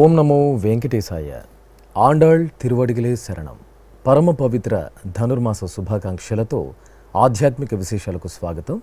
ఓం నమో వెంకటేశాయ. ఆండాళ్ తిరువడిగలే శరణం. పరమ పవిత్ర ధనుర్మాస శుభాకాంక్షలతో ఆధ్యాత్మిక విశేషాలకు స్వాగతం.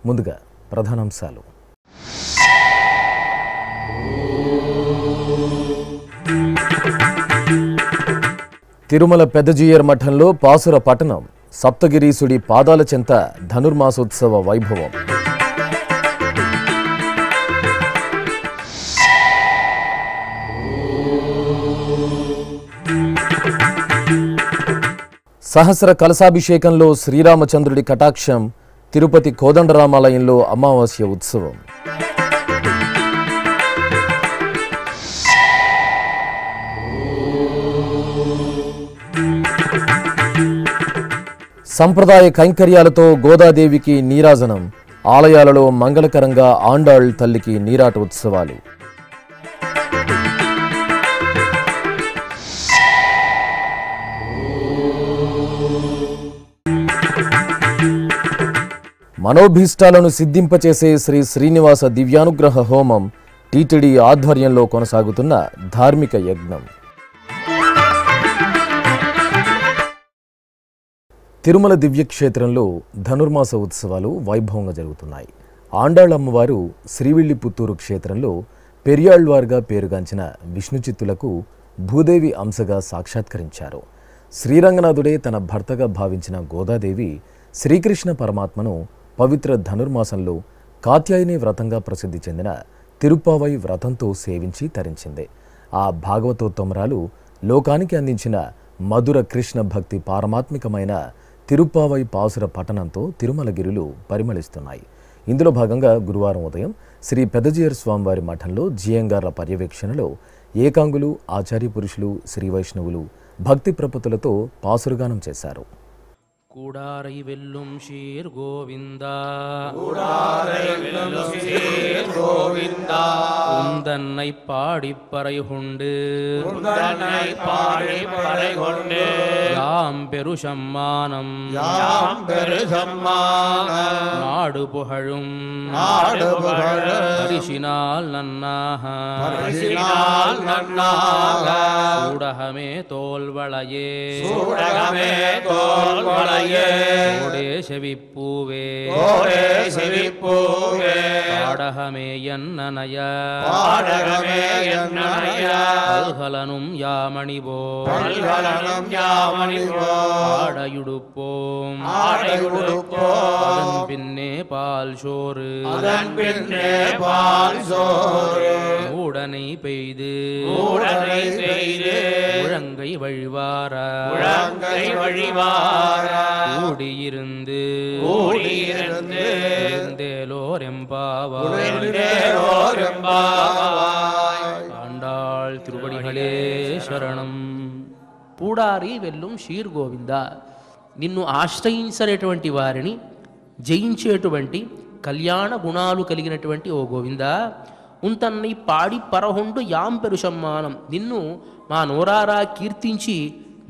ముందుగా ప్రధానాంశాలు. తిరుమల పెద్దజీయర్ మఠంలో పాసుర పఠనం. సప్తగిరీసుడి పాదాల చెంత ధనుర్మాసోత్సవ వైభవం. సహస్ర కలశాభిషేకంలో శ్రీరామచంద్రుడి కటాక్షం. తిరుపతి కోదండరామాలయంలో అమావాస్య ఉత్సవం. సంప్రదాయ కైంకర్యాలతో గోదాదేవికి నీరాజనం. ఆలయాలలో మంగళకరంగా ఆండాళ్ తల్లికి నీరాట ఉత్సవాలు. మనోభీష్టాలను సిద్ధింపచేసే శ్రీ శ్రీనివాస దివ్యానుగ్రహ హోమం టీటీడీ ఆధ్వర్యంలో కొనసాగుతున్న ధార్మిక యజ్ఞం. తిరుమల దివ్యక్షేత్రంలో ధనుర్మాస ఉత్సవాలు వైభవంగా జరుగుతున్నాయి. ఆండాళ్ అమ్మవారు శ్రీవిల్లిపుత్తూరు క్షేత్రంలో పెరియాళ్వార్గా పేరుగాంచిన విష్ణు చిత్తులకు భూదేవి అంశగా సాక్షాత్కరించారు. శ్రీరంగనాథుడే తన భర్తగా భావించిన గోదాదేవి శ్రీకృష్ణ పరమాత్మను పవిత్ర ధనుర్మాసంలో కాత్యాయని వ్రతంగా ప్రసిద్ధి చెందిన తిరుప్పావై వ్రతంతో సేవించి తరించింది. ఆ భాగవతోత్తమరాలు లోకానికి అందించిన మధుర కృష్ణ భక్తి పారమాత్మికమైన తిరుప్పావై పాసుర పఠనంతో తిరుమలగిరులు పరిమళిస్తున్నాయి. ఇందులో భాగంగా గురువారం ఉదయం శ్రీ పెద్దజీయర్ స్వామివారి మఠంలో జియంగార్ల పర్యవేక్షణలో ఏకాంగులు, ఆచార్య పురుషులు, శ్రీ వైష్ణవులు భక్తి ప్రపతులతో పాసురగానం చేశారు. கூடாரை வெல்லும் ஷீர் கோவிந்தா, உந்தன்னை பாடிப்பறை கொண்டு யாம் பெரு சம்மானம் நாடு புகழும் பரிசினால் நன்னாக ஊடகமே தோல்வளையே ஓடே செவிப்பூவே பாடகமே என்னனய பல்கலனும் யாமணிவோ ஆடையுடுப்போம் அதன் பின்னே பால் சோறு மூடனை பெய்து முழங்கை வழிவார கூடியிருந்து இருந்தேலோர் ஆண்டாள் తిరువడిగలే శరణం. పూడారి వెల్లుం షీర్ గోవిందా, నిన్ను ఆశ్రయించలేటువంటి వారిని జయించేటువంటి కళ్యాణ గుణాలు కలిగినటువంటి ఓ గోవిందా, ఉంతన్నై పాడి పరహొండు యాం పెరు సమ్మానం, నిన్ను మా నోరారా కీర్తించి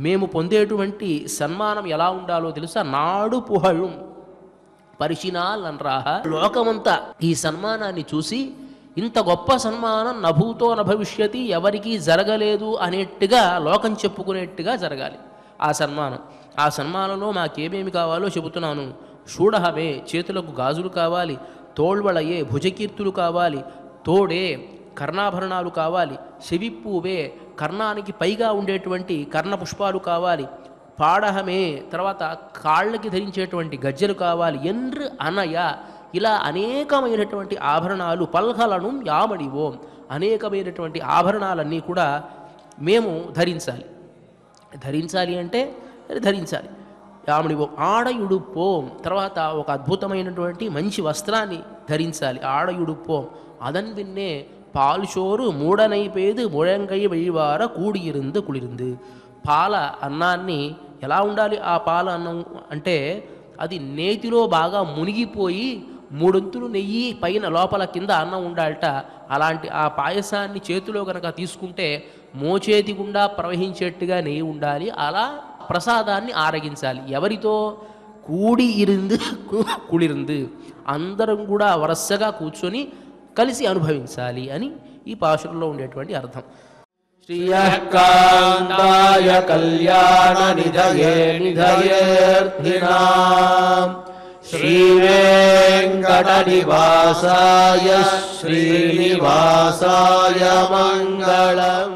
మేము పొందేటువంటి సన్మానం ఎలా ఉండాలో తెలుసా? నాడు పుహళం పరిశినాల్ నన్రాహ, లోకమంతా ఈ సన్మానాన్ని చూసి ఇంత గొప్ప సన్మానం నభూతో నభవిష్యతి, ఎవరికీ జరగలేదు అనేట్టుగా లోకం చెప్పుకునేట్టుగా జరగాలి ఆ సన్మానం. ఆ సన్మానంలో మాకేమేమి కావాలో చెబుతున్నాను. షూడహమే, చేతులకు గాజులు కావాలి. తోళ్వళయే, భుజకీర్తులు కావాలి. తోడే, కర్ణాభరణాలు కావాలి. చెవిప్పూవే, కర్ణానికి పైగా ఉండేటువంటి కర్ణ పుష్పాలు కావాలి. పాడహమే, తర్వాత కాళ్ళకి ధరించేటువంటి గజ్జెలు కావాలి. ఎండ్రు అనయ, ఇలా అనేకమైనటువంటి ఆభరణాలు. పల్హలను యామడివో, అనేకమైనటువంటి ఆభరణాలన్నీ కూడా మేము ధరించాలి అంటే ధరించాలి. ఆమెడి ఆడయుడుపోం, తర్వాత ఒక అద్భుతమైనటువంటి మంచి వస్త్రాన్ని ధరించాలి. ఆడయుడుపోం అదన్ విన్నే పాల్షోరు మూడనైపేదు ముழங்கை వழிవార కూడియిருந்து కుళిருந்து. పాల అన్నాన్ని ఎలా ఉండాలి? ఆ పాల అన్నం అంటే అది నేతిలో బాగా మునిగిపోయి మూడొంతులు నెయ్యి పైన లోపల కింద అన్నం ఉండాలట. అలాంటి ఆ పాయసాన్ని చేతిలో కనుక తీసుకుంటే మోచేతి గుండా ప్రవహించేట్టుగా నెయ్యి ఉండాలి. అలా ప్రసాదాన్ని ఆరగించాలి. ఎవరితో? కుళిருந்து అందరం కూడా వరసగా కూర్చొని కలిసి అనుభవించాలి అని ఈ పాశురంలో ఉండేటువంటి అర్థం. శ్రీయకాంతాయ కళ్యాణ నిధయే నిధయేర్థినాం శ్రీవేంకట నివాసాయ శ్రీనివాసాయ మంగళం.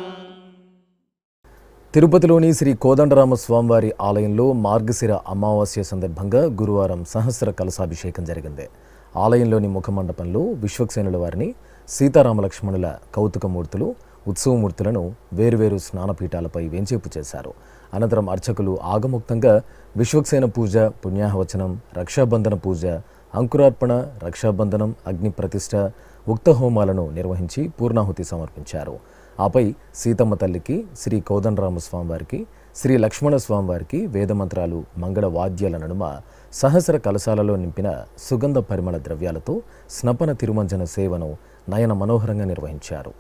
తిరుపతిలోని శ్రీ కోదండరామ స్వామివారి ఆలయంలో మార్గశిర అమావాస్య సందర్భంగా గురువారం సహస్ర కలశాభిషేకం జరిగింది. ఆలయంలోని ముఖమండపంలో విశ్వక్సేనుల వారిని, సీతారామలక్ష్మణుల కౌతుకమూర్తులు, ఉత్సవమూర్తులను వేరువేరు స్నానపీఠాలపై వేంచేపు చేశారు. అనంతరం అర్చకులు ఆగముక్తంగా విశ్వక్సేన పూజ, పుణ్యాహవచనం, రక్షాబంధన పూజ, అంకురార్పణ, రక్షాబంధనం, అగ్ని ప్రతిష్ఠ, ఉక్త హోమాలను నిర్వహించి పూర్ణాహుతి సమర్పించారు. ఆపై సీతమ్మ తల్లికి, శ్రీ కోదండరామస్వామివారికి, శ్రీ లక్ష్మణ స్వామివారికి వేదమంత్రాలు, మంగళ వాద్యాల నడుమ సహస్ర కలశాలలో నింపిన సుగంధ పరిమళ ద్రవ్యాలతో స్నపన తిరుమంజన సేవను నయన మనోహరంగా నిర్వహించారు.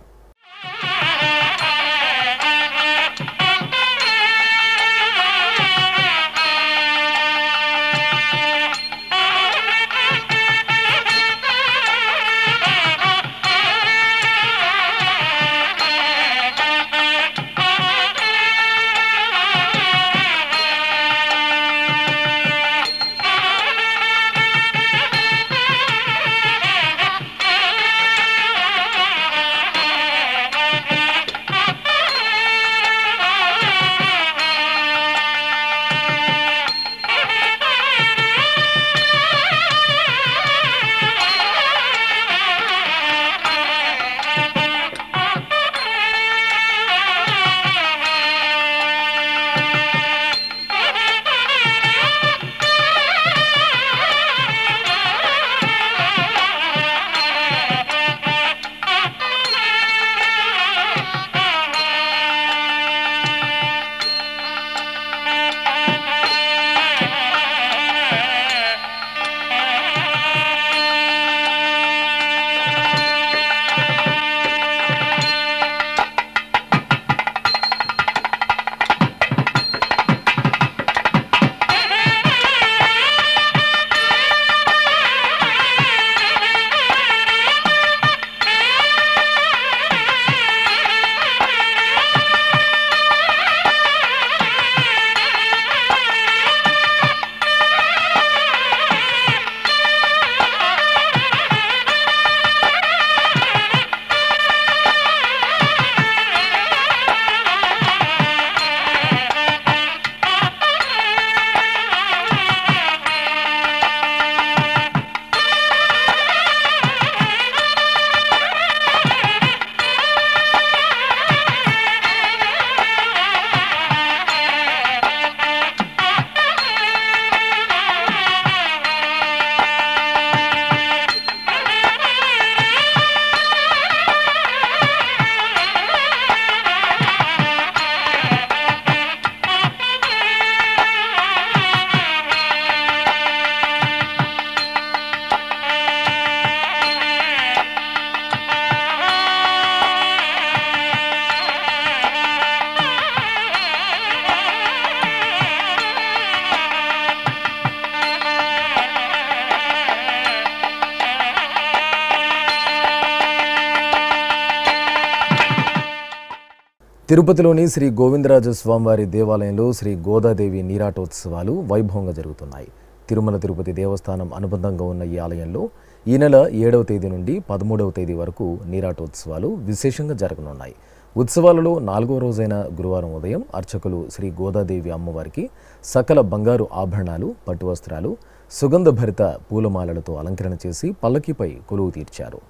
తిరుపతిలోని శ్రీ గోవిందరాజ స్వామివారి దేవాలయంలో శ్రీ గోదాదేవి నీరాటోత్సవాలు వైభవంగా జరుగుతున్నాయి. తిరుమల తిరుపతి దేవస్థానం అనుబంధంగా ఉన్న ఈ ఆలయంలో ఈ నెల 7వ తేదీ నుండి 13వ తేదీ వరకు నీరాటోత్సవాలు విశేషంగా జరగనున్నాయి. ఉత్సవాలలో 4వ రోజైన గురువారం ఉదయం అర్చకులు శ్రీ గోదాదేవి అమ్మవారికి సకల బంగారు ఆభరణాలు, పట్టువస్త్రాలు, సుగంధభరిత పూలమాలలతో అలంకరణ చేసి పల్లకీపై కొలువు తీర్చారు.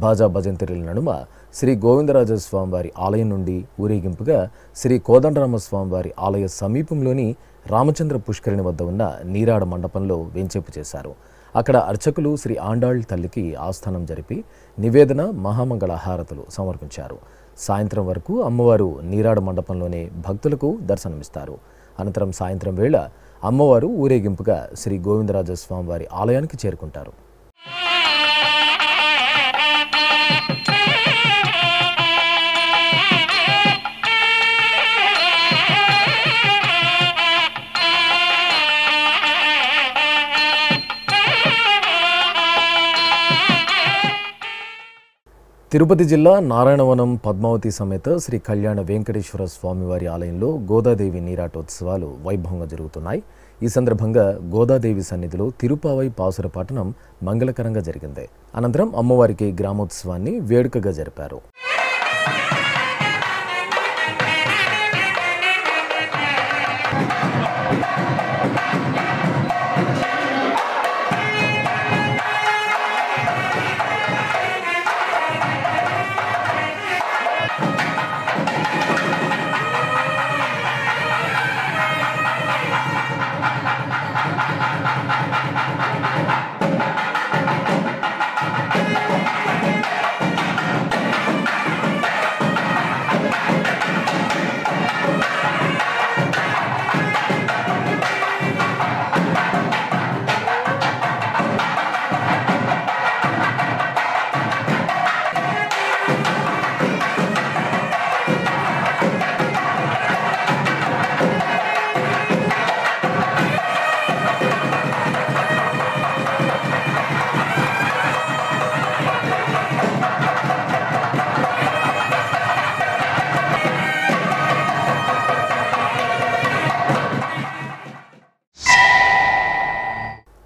బాజా భజంత్రీల నడుమ శ్రీ గోవిందరాజ స్వామివారి ఆలయం నుండి ఊరేగింపుగా శ్రీ కోదండరామస్వామివారి ఆలయ సమీపంలోని రామచంద్ర పుష్కరిణి వద్ద ఉన్న నీరాడ మండపంలో వేంచేపు చేశారు. అక్కడ అర్చకులు శ్రీ ఆండాళ్ తల్లికి ఆస్థానం జరిపి నివేదన మహామంగళ హారతులు సమర్పించారు. సాయంత్రం వరకు అమ్మవారు నీరాడ మండపంలోనే భక్తులకు దర్శనమిస్తారు. అనంతరం సాయంత్రం వేళ అమ్మవారు ఊరేగింపుగా శ్రీ గోవిందరాజ స్వామివారి ఆలయానికి చేరుకుంటారు. తిరుపతి జిల్లా నారాయణవనం పద్మావతి సమేత శ్రీ కళ్యాణ వెంకటేశ్వర స్వామివారి ఆలయంలో గోదాదేవి నీరాటోత్సవాలు వైభవంగా జరుగుతున్నాయి. ఈ సందర్భంగా గోదాదేవి సన్నిధిలో తిరుపావై పాసుర పఠనం మంగళకరంగా జరిగింది. అనంతరం అమ్మవారికి గ్రామోత్సవాన్ని వేడుకగా జరిపారు.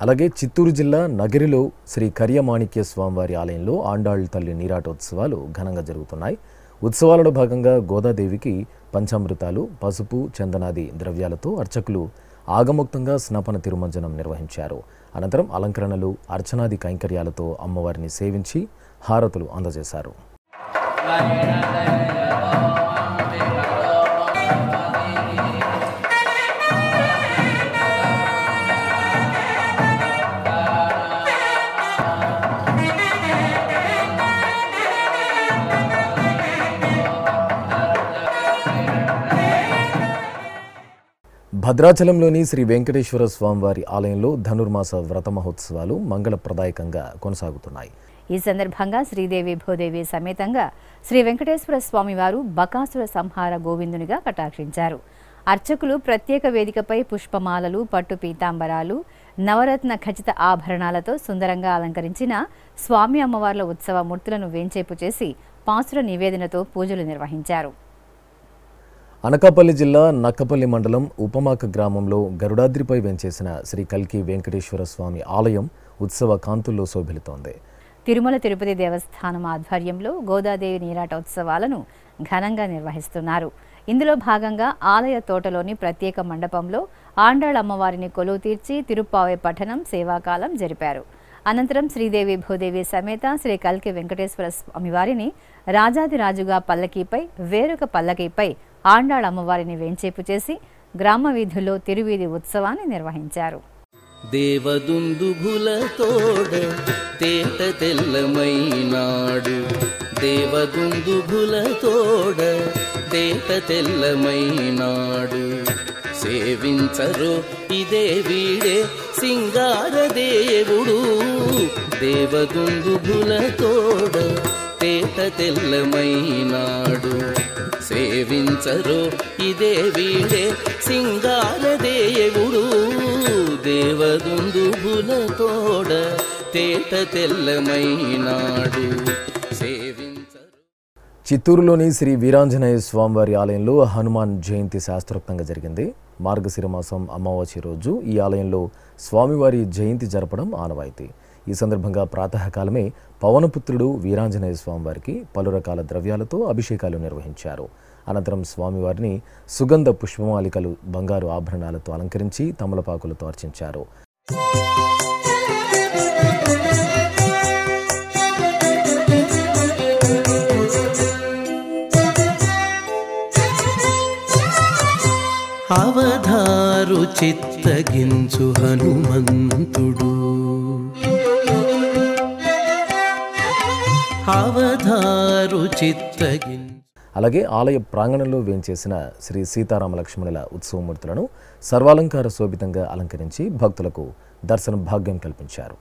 అలాగే చిత్తూరు జిల్లా నగరిలో శ్రీ కర్యమాణిక్య స్వామివారి ఆలయంలో ఆండాళ్ తల్లి నీరాటోత్సవాలు ఘనంగా జరుగుతున్నాయి. ఉత్సవాలలో భాగంగా గోదాదేవికి పంచామృతాలు, పసుపు, చందనాది ద్రవ్యాలతో అర్చకులు ఆగమోక్తంగా స్నాపన తిరుమంజనం నిర్వహించారు. అనంతరం అలంకరణలు, అర్చనాది కైంకర్యాలతో అమ్మవారిని సేవించి హారతులు అందజేశారు. భద్రాచలంలోని శ్రీ వెంకటేశ్వర స్వామివారి ఆలయంలో ధనుర్మాస వ్రత మహోత్సవాలు మంగళప్రదాయకంగా కొనసాగుతున్నాయి. ఈ సందర్భంగా శ్రీదేవి భూదేవి సమేతంగా శ్రీ వెంకటేశ్వర స్వామివారు బకాసుర సంహార గోవిందునిగా కటాక్షించారు. అర్చకులు ప్రత్యేక వేదికపై పుష్పమాలలు, పట్టు పీతాంబరాలు, నవరత్న ఖచ్చిత ఆభరణాలతో సుందరంగా అలంకరించిన స్వామి అమ్మవార్ల ఉత్సవ మూర్తులను వేంచేపు చేసి పాసుర నివేదనతో పూజలు నిర్వహించారు. అనకాపల్లి జిల్లా నక్కపల్లి మండలం ఉపమాక గ్రామంలో గరుడాద్రిపై వెంచేసిన శ్రీ కల్కి వెంకటేశ్వర స్వామి ఆలయం ఉత్సవ కాంతుల్లో శోభిల్లుతోంది. తిరుమల తిరుపతి దేవస్థానం ఆధ్వర్యంలో గోదాదేవి నీరాటోత్సవాలను ఘనంగా నిర్వహిస్తున్నారు. ఇందులో భాగంగా ఆలయ తోటలోని ప్రత్యేక మండపంలో ఆండాళ్ అమ్మవారిని కొలువు తీర్చి తిరుప్పావై పఠనం సేవాకాలం జరిపారు. అనంతరం శ్రీదేవి భూదేవి సమేత శ్రీ కల్కి వెంకటేశ్వర స్వామివారిని రాజాదిరాజుగా పల్లకీపై, వేరొక పల్లకీపై ఆండాళ్ అమ్మవారిని వేంచేపు చేసి గ్రామ వీధుల్లో తిరువీధి ఉత్సవాన్ని నిర్వహించారు. దేవదుందుభులతోడ తేట తెల్లమైనాడు, దేవదుందుభులతోడ తేట తెల్లమైనాడు, సేవించరో ఇదే వీడే సింగారదేవుడు, దేవదుందుభులతోడ తేట తెల్లమైనాడు, సేవించరో ఇదే వీడే సింగారదేవుడు, దేవదుందుభులతోడ తేట తెల్లమైనాడు, సేవించరు. చిత్తూరులోని శ్రీ వీరాంజనేయ స్వామివారి ఆలయంలో హనుమాన్ జయంతి శాస్త్రోక్తంగా జరిగింది. మార్గశిర మాసం అమావాస్య రోజు ఈ ఆలయంలో స్వామివారి జయంతి జరపడం ఆనవాయితీ. ఈ సందర్భంగా ప్రాతకాలమే పవనపుత్రుడు వీరాంజనేయ స్వామివారికి పలు రకాల ద్రవ్యాలతో అభిషేకాలు నిర్వహించారు. అనంతరం స్వామివారిని సుగంధ పుష్పమాలికలు, బంగారు ఆభరణాలతో అలంకరించి తమలపాకులతో అర్చించారు. అవధారు చిత్తగించు హనుమంతుడు అవధారు చిత్తగించు. అలాగే ఆలయ ప్రాంగణంలో వేంచేసిన శ్రీ సీతారామ లక్ష్మణుల ఉత్సవమూర్తులను సర్వాలంకార శోభితంగా అలంకరించి భక్తులకు దర్శన భాగ్యం కల్పించారు.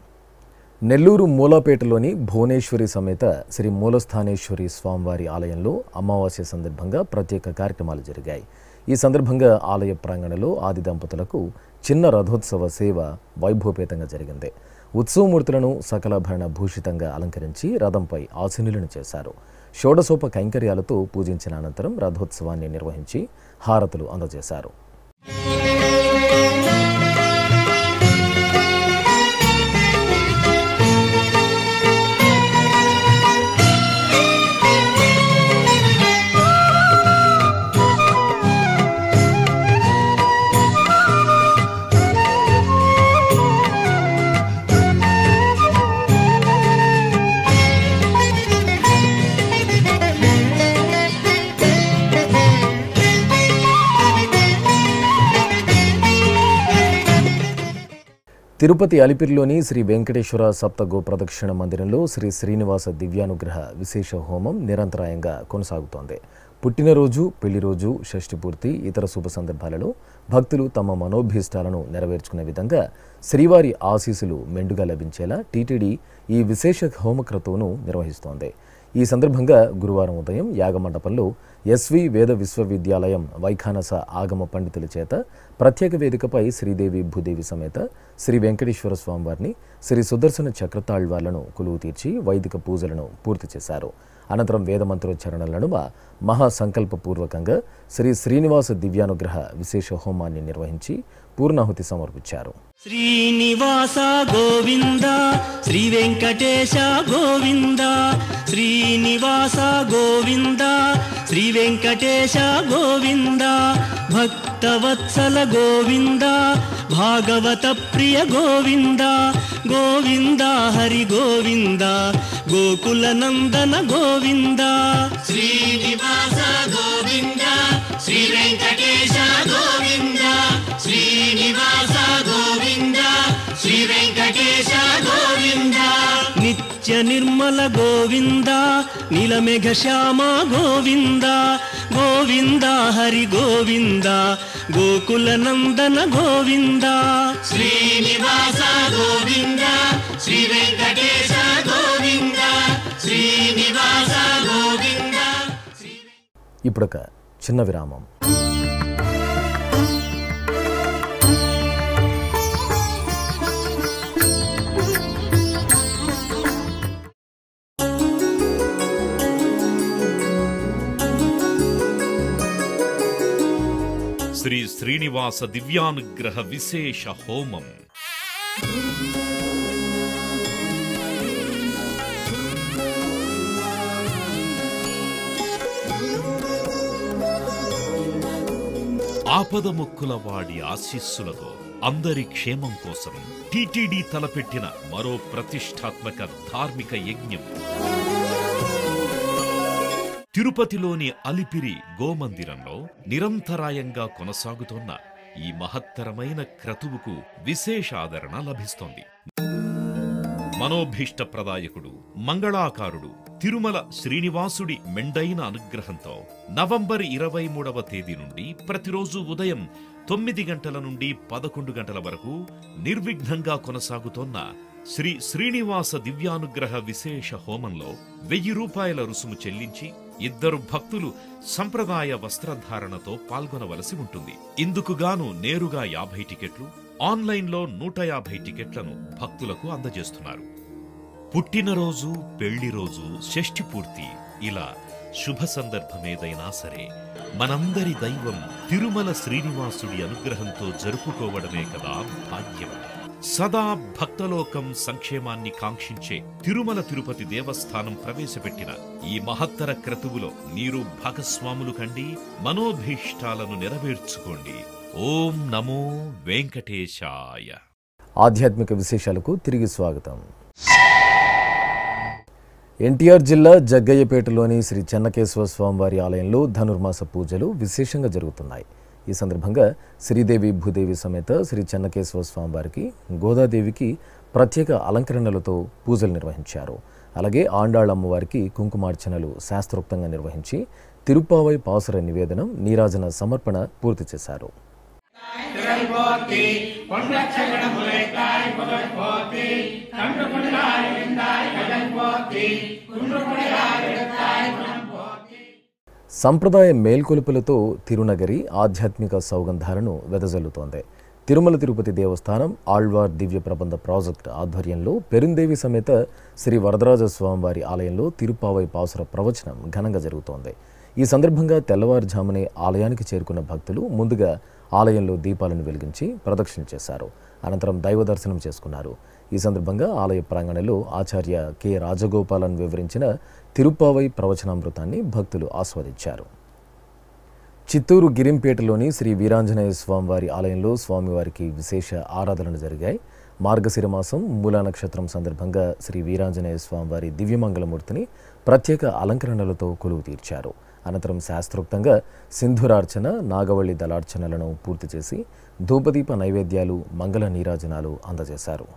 నెల్లూరు మూలాపేటలోని భువనేశ్వరి సమేత శ్రీ మూలస్థానేశ్వరి స్వామివారి ఆలయంలో అమావాస్య సందర్భంగా ప్రత్యేక కార్యక్రమాలు జరిగాయి. ఈ సందర్భంగా ఆలయ ప్రాంగణంలో ఆది దంపతులకు చిన్న రథోత్సవ సేవ వైభవపేతంగా జరిగింది. ఉత్సవమూర్తులను సకలాభరణ భూషితంగా అలంకరించి రథంపై ఆసీనులను చేశారు. షోడశోప కైంకర్యాలతో పూజించిన అనంతరం రథోత్సవాన్ని నిర్వహించి హారతులు అందజేశారు. తిరుపతి అలిపిరిలోని శ్రీ వెంకటేశ్వర సప్తగో ప్రదక్షిణ మందిరంలో శ్రీ శ్రీనివాస దివ్యానుగ్రహ విశేష హోమం నిరంతరాయంగా కొనసాగుతోంది. పుట్టినరోజు, పెళ్లిరోజు, షష్ఠి పూర్తి, ఇతర శుభ సందర్భాలలో భక్తులు తమ మనోభీష్టాలను నెరవేర్చుకునే విధంగా శ్రీవారి ఆశీస్సులు మెండుగా లభించేలా టీటీడీ ఈ విశేష హోమక్రతువును నిర్వహిస్తోంది. ఈ సందర్భంగా గురువారం ఉదయం యాగమండపంలో ఎస్వి వేద విశ్వవిద్యాలయం వైఖానస ఆగమ పండితుల చేత ప్రత్యేక వేదికపై శ్రీదేవి భూదేవి సమేత శ్రీ వెంకటేశ్వర స్వామివారిని, శ్రీ సుదర్శన చక్రతాళ్వార్లను కొలువు తీర్చి వైదిక పూజలను పూర్తి చేశారు. అనంతరం వేదమంత్రోచ్చరణల నడుమ మహాసంకల్పపూర్వకంగా శ్రీ శ్రీనివాస దివ్యానుగ్రహ విశేష హోమాన్ని నిర్వహించి పూర్ణాహుతి సమర్పించారు. శ్రీనివాస గోవింద శ్రీ వెంకటేశ గోవింద శ్రీనివాస గోవింద శ్రీ వెంకటేశ గోవింద భక్తవత్సల గోవింద భాగవత ప్రియ గోవింద గోవింద హరి గోవింద గోకుల నందన గోవింద శ్రీనివాస గోవింద శ్రీ వెంకటేశ గోవింద శ్రీనివాస గోవింద శ్రీ వెంకటేశ గోవింద నిత్య నిర్మల గోవింద నీలమేఘ శ్యామ గోవింద గోవింద హరి గోవింద గోకుల నందన గోవింద శ్రీనివాస గోవింద శ్రీ వెంకటేశ గోవింద శ్రీనివాస గోవింద. ఇప్పుడొక చిన్న విరామం. శ్రీ శ్రీనివాస దివ్యానుగ్రహ విశేష హోమం. ఆపద మొక్కుల వాడి ఆశీస్సులతో అందరి క్షేమం కోసం టీటీడీ తలపెట్టిన మరో ప్రతిష్టాత్మక ధార్మిక యజ్ఞం. తిరుపతిలోని అలిపిరి గోమందిరంలో నిరంతరాయంగా కొనసాగుతోన్న ఈ మహత్తరమైన క్రతువుకు విశేష ఆదరణ లభిస్తోంది. మనోభీష్టప్రదాయకుడు, మంగళాకారుడు తిరుమల శ్రీనివాసుడి మెండైన అనుగ్రహంతో నవంబర్ 23వ తేదీ నుండి ప్రతిరోజు ఉదయం 9 గంటల నుండి 11 గంటల వరకు నిర్విఘ్నంగా కొనసాగుతోన్న శ్రీ శ్రీనివాస దివ్యానుగ్రహ విశేష హోమంలో 1000 రూపాయల రుసుము చెల్లించి 2 భక్తులు సంప్రదాయ వస్త్రధారణతో పాల్గొనవలసి ఉంటుంది. ఇందుకుగాను నేరుగా 50 టికెట్లు, ఆన్లైన్లో 150 టికెట్లను భక్తులకు అందజేస్తున్నారు. పుట్టినరోజు, పెళ్లిరోజు, షష్ఠి పూర్తి ఇలా శుభ సందర్భమేదైనా సరే మనందరి దైవం తిరుమల శ్రీనివాసుడి అనుగ్రహంతో జరుపుకోవడమే కదా భాగ్యం. సదా భక్తలోకం సంక్షేమాన్ని కాంక్షించే తిరుమల తిరుపతి దేవస్థానం ప్రవేశపెట్టిన ఈ మహత్తర క్రతువులో మీరు భాగస్వాములు కండి, మనోభీష్టాలను నెరవేర్చుకోండి. ఓం నమో వెంకటేశాయ. ఆధ్యాత్మిక విశేషాలకు తిరిగి స్వాగతం. ఎన్టీఆర్ జిల్లా జగ్గయ్యపేటలోని శ్రీ చెన్నకేశవ స్వామివారి ఆలయంలో ధనుర్మాస పూజలు విశేషంగా జరుగుతున్నాయి. ఈ సందర్భంగా శ్రీదేవి భూదేవి సమేత శ్రీ చెన్నకేశవ స్వామివారికి గోదాదేవికి ప్రత్యేక అలంకరణలతో పూజలు నిర్వహించారు. అలాగే ఆండాళ్ అమ్మవారికి కుంకుమార్చనలు శాస్త్రోక్తంగా నిర్వహించి తిరుప్పావై పాసుర నివేదనం నీరాజన సమర్పణ పూర్తి చేశారు. సంప్రదాయ మేల్కొలుపులతో తిరునగరి ఆధ్యాత్మిక సౌగంధాలను వెదజల్లుతోంది. తిరుమల తిరుపతి దేవస్థానం ఆళ్వార్ దివ్య ప్రబంధ ప్రాజెక్ట్ ఆధ్వర్యంలో పెరుందేవి సమేత శ్రీ వరదరాజ స్వామివారి ఆలయంలో తిరుప్పావై పాసుర ప్రవచనం ఘనంగా జరుగుతోంది. ఈ సందర్భంగా తెల్లవారుజామునే ఆలయానికి చేరుకున్న భక్తులు ముందుగా ఆలయంలో దీపాలను వెలిగించి ప్రదక్షిణ చేశారు. అనంతరం దైవ దర్శనం చేసుకున్నారు. ఈ సందర్భంగా ఆలయ ప్రాంగణంలో ఆచార్య కె రాజగోపాలన్ వివరించిన తిరుప్పావై ప్రవచనామృతాన్ని భక్తులు ఆస్వాదించారు. చిత్తూరు గిరింపేటలోని శ్రీ వీరాంజనేయ స్వామివారి ఆలయంలో స్వామివారికి విశేష ఆరాధనలు జరిగాయి. మార్గశిర మాసం మూలా నక్షత్రం సందర్భంగా శ్రీ వీరాంజనేయ స్వామివారి దివ్యమంగళమూర్తిని ప్రత్యేక అలంకరణలతో కొలువు తీర్చారు. అనంతరం శాస్త్రోక్తంగా సింధురార్చన, నాగవల్లి దళార్చనలను పూర్తి చేసి ధూపదీప నైవేద్యాలు, మంగళ నీరాజనాలు అందజేశారు.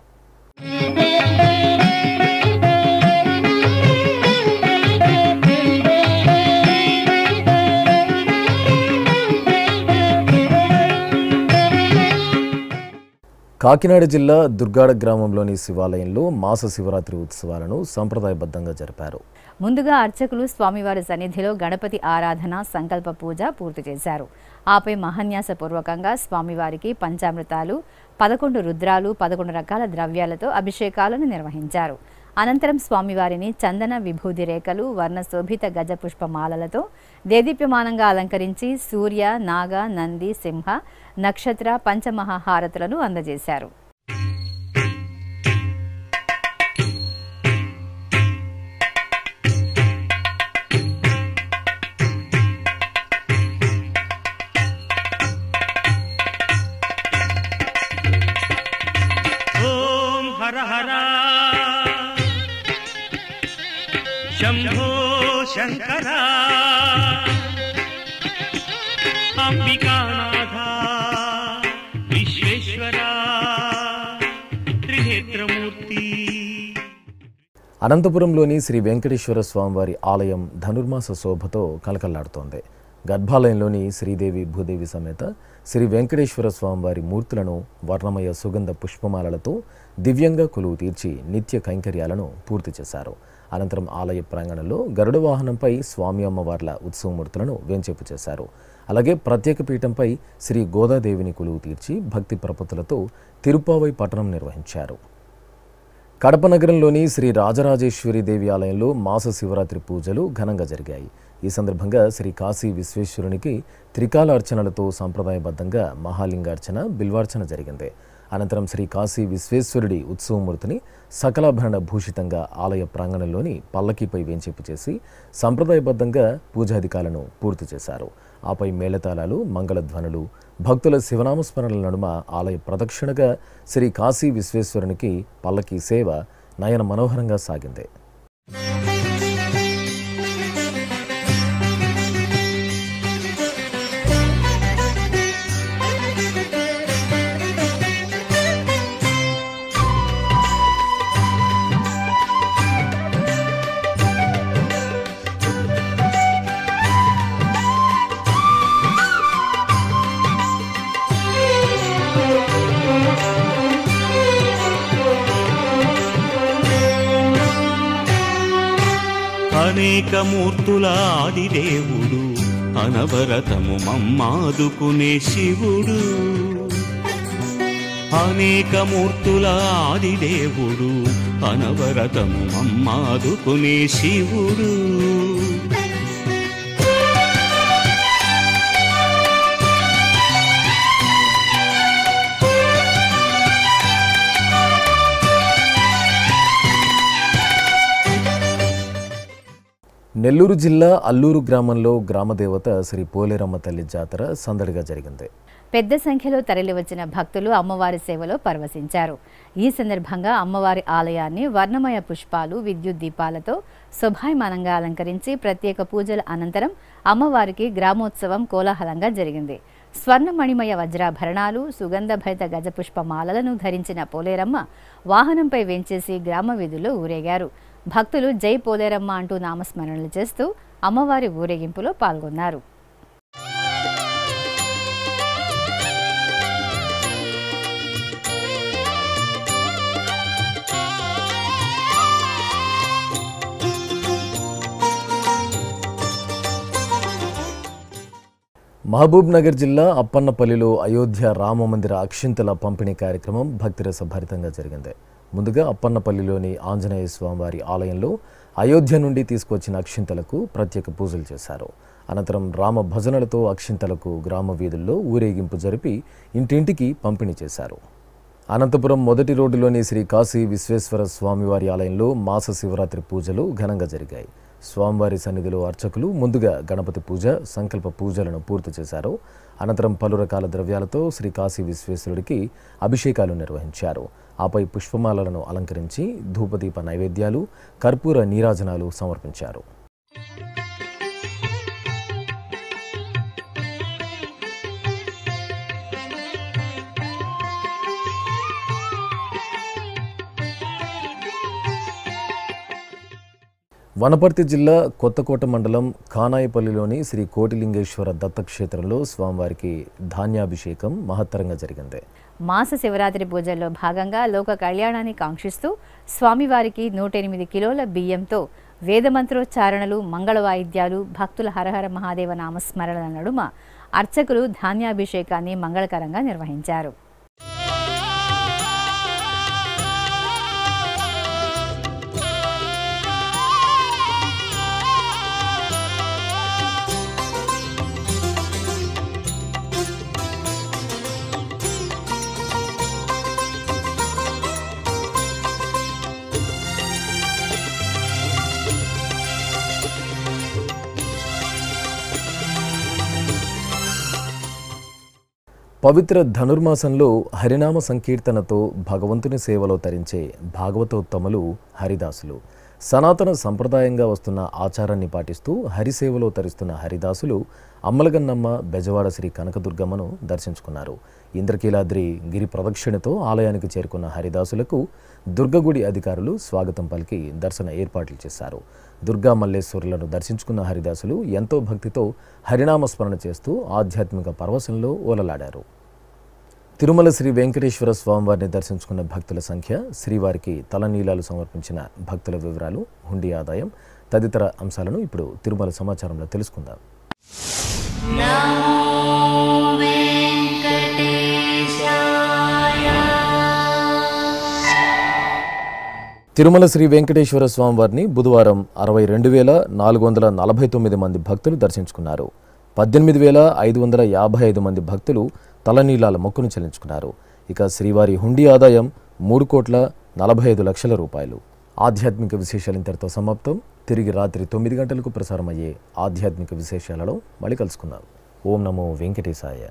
కాకినాడ జిల్లా దుర్గాడ గ్రామంలోని శివాలయంలో మాస శివరాత్రి ఉత్సవాలను సంప్రదాయబద్ధంగా జరిపారు. ముందుగా అర్చకులు స్వామివారి సన్నిధిలో గణపతి ఆరాధన, సంకల్ప పూజ పూర్తి చేశారు. ఆపై మహాన్యాసపూర్వకంగా స్వామివారికి పంచామృతాలు, 11 రుద్రాలు, 11 రకాల ద్రవ్యాలతో అభిషేకాలను నిర్వహించారు. అనంతరం స్వామివారిని చందన విభూది రేఖలు, వర్ణశోభిత గజ పుష్పమాలలతో దేదీప్యమానంగా అలంకరించి సూర్య, నాగ, నంది, సింహ, నక్షత్ర, పంచమహాహారతులను అందజేశారు. ఓం హర హర శంభో శంకర అంబికానాథ విశ్వేశ్వర త్రినేత్రమూర్తి. అనంతపురంలోని శ్రీ వెంకటేశ్వర స్వామివారి ఆలయం ధనుర్మాస శోభతో కలకల్లాడుతోంది. గర్భాలయంలోని శ్రీదేవి భూదేవి సమేత శ్రీ వెంకటేశ్వర స్వామివారి మూర్తులను వర్ణమయ సుగంధ పుష్పమాలలతో దివ్యంగా కొలువు తీర్చి నిత్య కైంకర్యాలను పూర్తి చేశారు. అనంతరం ఆలయ ప్రాంగణంలో గరుడ వాహనంపై స్వామి అమ్మవార్ల ఉత్సవమూర్తులను వేంచేపు చేశారు. అలాగే ప్రత్యేక పీఠంపై శ్రీ గోదాదేవిని కొలువు తీర్చి భక్తి ప్రపత్తులతో తిరుప్పావై పఠనం నిర్వహించారు. కడప నగరంలోని శ్రీ రాజరాజేశ్వరి దేవి ఆలయంలో మాస శివరాత్రి పూజలు ఘనంగా జరిగాయి. ఈ సందర్భంగా శ్రీ కాశీ విశ్వేశ్వరునికి త్రికాల అర్చనలతో సంప్రదాయబద్ధంగా మహాలింగార్చన, బిల్వార్చన జరిగింది. అనంతరం శ్రీ కాశీ విశ్వేశ్వరుడి ఉత్సవమూర్తిని సకలాభరణ భూషితంగా ఆలయ ప్రాంగణంలోని పల్లకీపై వేంచేపు చేసి సంప్రదాయబద్ధంగా పూజాధికాలను పూర్తి చేశారు. ఆపై మేళతాళాలు, మంగళధ్వనులు, భక్తుల శివనామస్మరణల నడుమ ఆలయ ప్రదక్షిణగా శ్రీ కాశీ విశ్వేశ్వరునికి పల్లకీ సేవ నయన మనోహరంగా సాగింది. అనేక మూర్తుల ఆదిదేవుడు, అనవరతము మమ్మాదుకునే శివుడు. అనేక మూర్తుల ఆదిదేవుడు, అనవరతము మమ్మాదుకునే శివుడు. నెల్లూరు జిల్లా అల్లూరు గ్రామంలో గ్రామదేవత శ్రీ పోలేరమ్మ తల్లి జాతర సందడిగా జరిగింది. పెద్ద సంఖ్యలో తరలివచ్చిన భక్తులు అమ్మవారి సేవలో పరవశించారు. ఈ సందర్భంగా అమ్మవారి ఆలయాన్ని వర్ణమయ పుష్పాలు, విద్యుత్ దీపాలతో శోభాయమానంగా అలంకరించి ప్రత్యేక పూజల అనంతరం అమ్మవారికి గ్రామోత్సవం కోలాహలంగా జరిగింది. స్వర్ణమణిమయ వజ్రాభరణాలు, సుగంధభరిత గజపుష్పమాలలను ధరించిన పోలేరమ్మ వాహనంపై వేంచేసి గ్రామ వీధుల్లో ఊరేగారు. భక్తులు జై పోలేరమ్మ అంటూ నామస్మరణలు చేస్తూ అమ్మవారి ఊరేగింపులో పాల్గొన్నారు. మహబూబ్ నగర్ జిల్లా అప్పన్నపల్లిలో అయోధ్య రామమందిర అక్షింతల పంపిణీ కార్యక్రమం భక్తిరస భరితంగా జరిగింది. ముందుగా అప్పన్నపల్లిలోని ఆంజనేయ స్వామివారి ఆలయంలో అయోధ్య నుండి తీసుకొచ్చిన అక్షింతలకు ప్రత్యేక పూజలు చేశారు. అనంతరం రామ భజనలతో అక్షింతలకు గ్రామ వీధుల్లో ఊరేగింపు జరిపి ఇంటింటికి పంపిణీ చేశారు. అనంతపురం మొదటి రోడ్డులోని శ్రీ కాశీ విశ్వేశ్వర స్వామివారి ఆలయంలో మాస శివరాత్రి పూజలు ఘనంగా జరిగాయి. స్వామివారి సన్నిధిలో అర్చకులు ముందుగా గణపతి పూజ, సంకల్ప పూజలను పూర్తి చేశారు. అనంతరం పలు రకాల ద్రవ్యాలతో శ్రీ కాశీ విశ్వేశ్వరుడికి అభిషేకాలు నిర్వహించారు. ఆపై పుష్పమాలలను అలంకరించి ధూపదీప నైవేద్యాలు, కర్పూర నీరాజనాలు సమర్పించారు. వనపర్తి జిల్లా కొత్తకోట మండలం ఖానాయిపల్లిలోని శ్రీ కోటిలింగేశ్వర దత్తక్షేత్రంలో స్వామివారికి ధాన్యాభిషేకం మహత్తరంగా జరిగింది. మాస శివరాత్రి పూజల్లో భాగంగా లోక కళ్యాణాన్ని కాంక్షిస్తూ స్వామివారికి 108 కిలోల బియ్యంతో వేదమంత్రోచ్చారణలు, మంగళ వాయిద్యాలు, భక్తుల హరహర మహాదేవ నామస్మరణల నడుమ అర్చకులు ధాన్యాభిషేకాన్ని మంగళకరంగా నిర్వహించారు. పవిత్ర ధనుర్మాసంలో హరినామ సంకీర్తనతో భగవంతుని సేవలో తరించే భాగవతోత్తములు హరిదాసులు. సనాతన సంప్రదాయంగా వస్తున్న ఆచారాన్ని పాటిస్తూ హరిసేవలో తరిస్తున్న హరిదాసులు అమ్మలగన్నమ్మ, బెజవాడ శ్రీ కనకదుర్గమ్మను దర్శించుకున్నారు. ఇంద్రకీలాద్రి గిరి ప్రదక్షిణతో ఆలయానికి చేరుకున్న హరిదాసులకు దుర్గగుడి అధికారులు స్వాగతం పలికి దర్శన ఏర్పాట్లు చేశారు. దుర్గా మల్లేశ్వరులను దర్శించుకున్న హరిదాసులు ఎంతో భక్తితో హరినామస్మరణ చేస్తూ ఆధ్యాత్మిక పరవశంలో ఓలలాడారు. తిరుమల శ్రీ వెంకటేశ్వర స్వామివారిని దర్శించుకున్న భక్తుల సంఖ్య, శ్రీవారికి తలనీలాలు సమర్పించిన భక్తుల వివరాలు, హుండీ ఆదాయం తదితర అంశాలను ఇప్పుడు తిరుమల సమాచారంలో తెలుసుకుందాం. తిరుమల శ్రీ వెంకటేశ్వర స్వామివారిని బుధవారం 62,449 మంది భక్తులు దర్శించుకున్నారు. 18,555 మంది భక్తులు తలనీలాల మొక్కును చెల్లించుకున్నారు. ఇక శ్రీవారి హుండీ ఆదాయం 3,45 లక్షల రూపాయలు. ఆధ్యాత్మిక విశేషాలు ఇంతటితో సమాప్తం. తిరిగి రాత్రి 9 గంటలకు ప్రసారమయ్యే ఆధ్యాత్మిక విశేషాలలో మళ్ళీ కలుసుకుందాం. ఓం నమో వెంకటేశాయ.